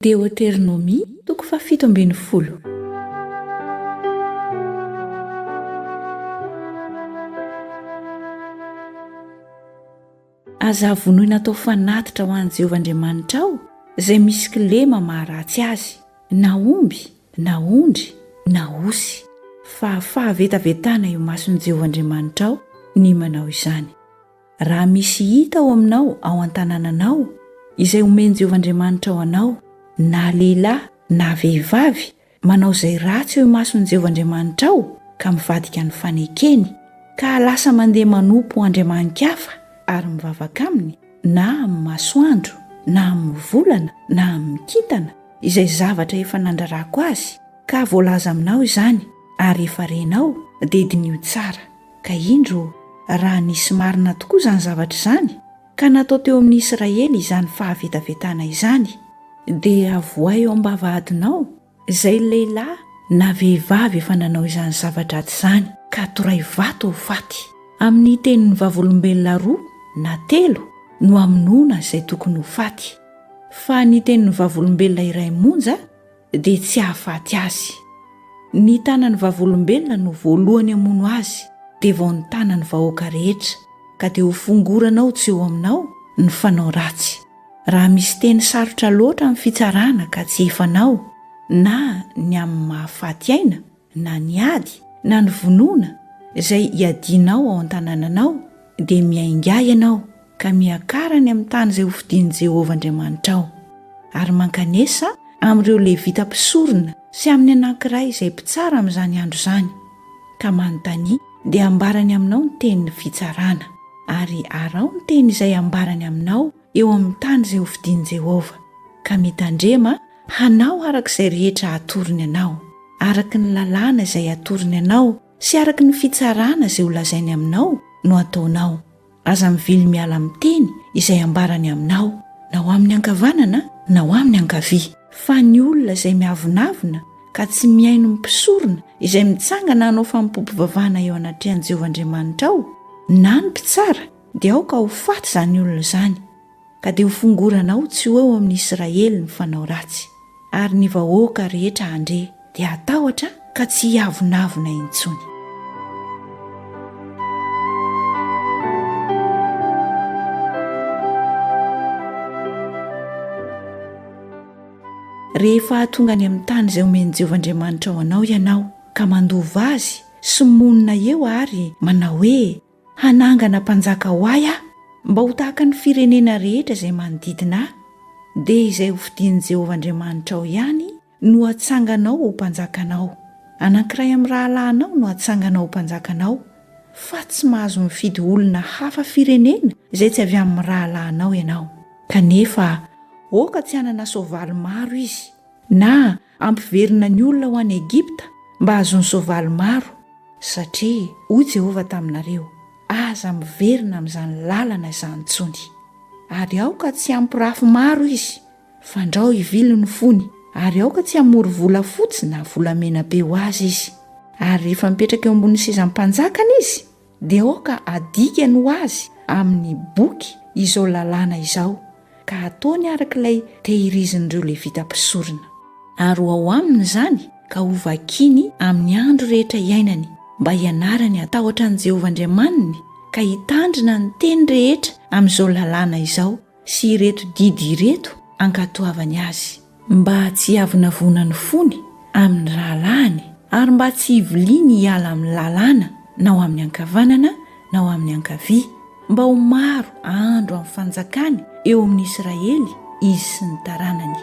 Deoteronomia 17. Aza vonoina atao fanatitra ho an'i Jehovah Andriamanitrao izay misy kilema maharatsy azy, na omby, na ondry, na osy, fa fahavetavetana io mason'i Jehovah Andriamanitrao ny manao izany. Raha misy hita aminao ao an-tanànanao izay omen'i Jehovah Andriamanitrao anao, na lehilahy na vehivavy, manao izay ratsy eo imason'i Jehovah Andriamanitrao ka mivadika ny fanekeny, ka lasa mandeha manompo andriamani-kafa ary mivavaka aminy, na amin'ny masoandro, na amin'ny volana, na amin'ny kintana, izay zavatra efa nandrarako azy, ka voalaza aminao izany, ary efa renao dia dinio tsara. Ka indro raha nisy marina tokoa izany zavatra izany, ka natao teo amin'ny Israely izany fahavetavetana izany, dia avoay eo am-bavahadinao izay lehilahy na vehivavy efa nanao izany zava-dratsy izany, ka toray vato ho faty. Amin'ny tenin'ny vavolombelona 2 na 3 no aminona izay tokony ho faty, fa ny tenin'ny vavolombelona iray monja dia tsy hahafaty azy. Ny tanan'ny vavolombelona no voalohany hamono azy, dia vao ny tanan'ny vahoaka rehetra, ka dia ho fongoranao tsy eo aminao ny fanao ratsy. Raha misy teny sarotra loatra amin'ny fitsarana ka tsy efanao, na ny amin'ny mahafaty aina, na ny ady, na ny vonoina izay hiadinao ao an-tanànanao, dia miainga ianao ka miakarany amin'ny tany izay hofidian'i Jehovah Andriamanitrao, ary mankanesa amin'ireo levita mpisorona sy amin'ny anankiray izay mpitsara amin'izany andro izany, ka manontany dia ambarany aminao ny tenin'ny fitsarana, ary arao ny teny izay ambarany aminao eo amin'ny tany izay hofidian'i Jehovah, ka mitandrema hanao arak'izay rehetra atorony anao, araky ny lalàna izay atorony anao sy araky ny fitsarana izay holazainy aminao no ataonao. Aza mivily miala amin'ny teny izay ambarany aminao, na ho amin'ny ankavanana na ho amin'ny ankavia. Fa ny olona izay miavonavona ka tsy miaino mpisorona izay mitsangana hanao fampompivavahana eo anatrehan'i Jehovah Andriamanitrao, na ny mpitsara, dia aoka ho faty izany olona izany, ka dia ho fongoranao tsy ho eo amin'ny Israely ny fanao ratsy, ary ny vahoaka rehetra andre dia hatahotra ka tsy hiavonavona intsony. Rehefa tonga any amin'ny tany izay omen'i Jehovah Andriamanitrao anao ianao, ka mandova azy sy monina eo ary manao hoe hanangana mpanjaka ho ahy aho, mba ho tahaka ny firenena rehetra izay manodidina ahy, dia izay hofidian'i Jehovah Andriamanitrao ihany no hatsanganao ho mpanjakanao. Anankiray amin'ny rahalahinao no hatsanganao ho mpanjakanao, fa tsy mahazo mifidy olona hafa firenena izay tsy avy amin'ny rahalahinao ianao. Kanefa oka tsy hanana soavaly maro izy, na ampiverina ny olona ho any Egipta mba hazony soavaly maro, satria hoy Jehovah taminareo, aza miverina amin'izany lalana izany intsony. Ary aoka tsy ampirafy maro izy, fandrao hivily ny fony, ary aoka tsy hamory vola fotsy na volamena be ho azy izy. Ary rehefa mipetraka eo ambony sezam-panjakana izy, dia aoka adikany ho azy amin'ny boky izao lalàna izao, ka ataony arak'ilay tehirizin'ireo levita mpisorona. Ary ao aminy izany ka ho vakiny amin'ny andro rehetra iainany, mba hianarany hatahotra an'i Jehovah Andriamaniny, ka hitandrina ny teny rehetra amin'izao lalàna izao sy ireto didy ireto ankatoavany azy, mba tsy havonavona ny fony amin'ny rahalahiny, ary mba tsy hiviliany hiala amin'ny lalàna na ho amin'ny ankavanana na ho amin'ny ankavia, mba ho maro andro amin'ny fanjakany eo amin'ny Israely izy sy ny taranany.